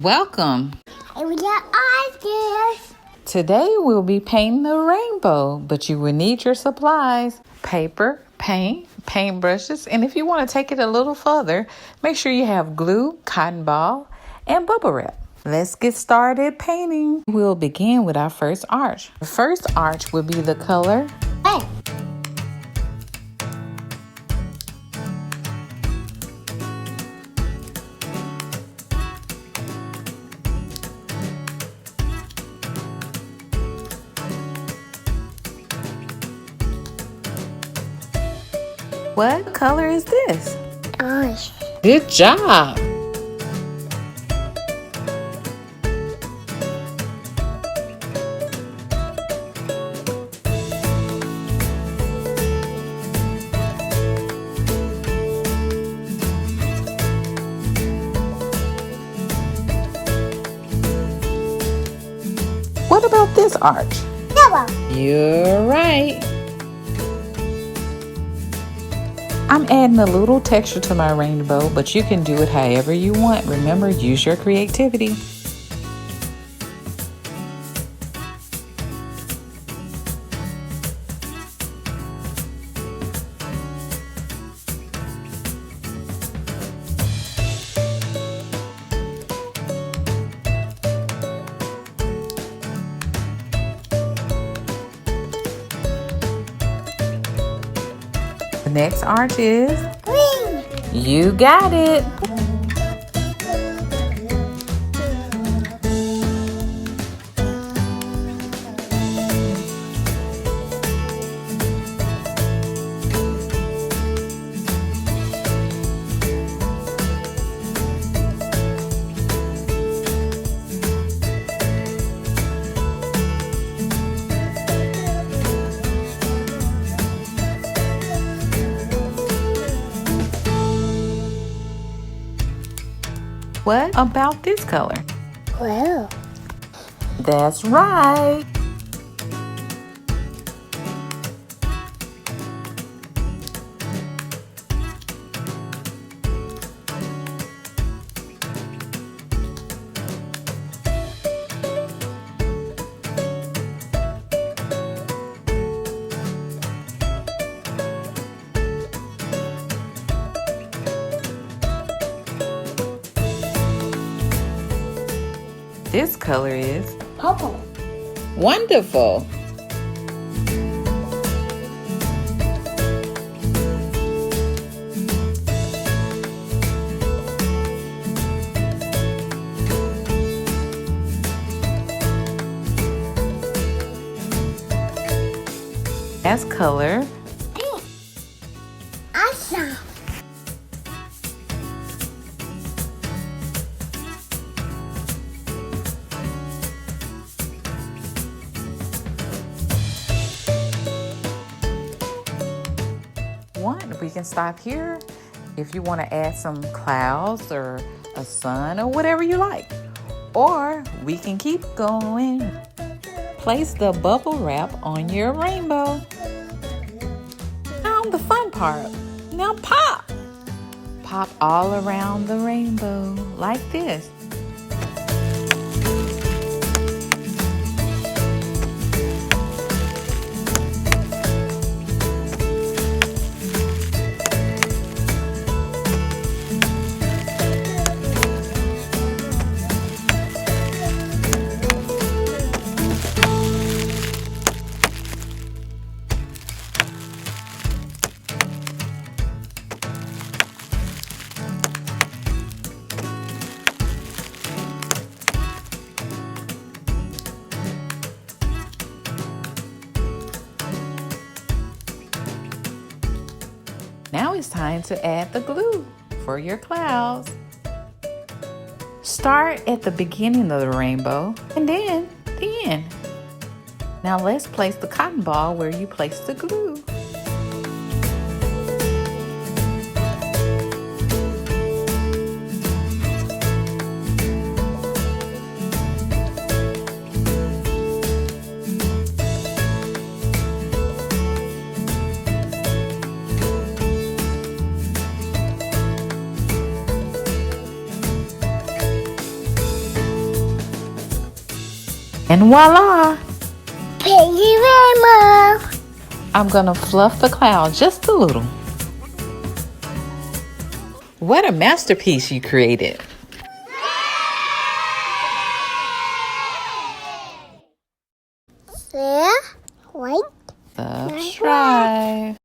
Welcome. We got ideas. Today we'll be painting the rainbow, but you will need your supplies: paper, paint, paintbrushes, and if you want to take it a little further, make sure you have glue, cotton ball, and bubble wrap. Let's get started painting. We'll begin with our first arch. The first arch will be the color Hey. What color is this? Gosh. Good job. What about this arch? Yellow. You're right. I'm adding a little texture to my rainbow, but you can do it however you want. Remember, use your creativity. The next arch is Green. You got it. What about this color? Blue. That's right. This color is Purple. wonderful. That's color Pink. Awesome. one. We can stop here if you want to add some clouds or a sun or whatever you like. Or we can keep going. Place the bubble wrap on your rainbow. Now the fun part. Now pop. Pop all around the rainbow like this. Now it's time to add the glue for your clouds. Start at the beginning of the rainbow and then the end. Now let's place the cotton ball where you placed the glue. And voila! Piggy rainbow. I'm gonna fluff the cloud just a little. What a masterpiece you created! There, white. Subscribe.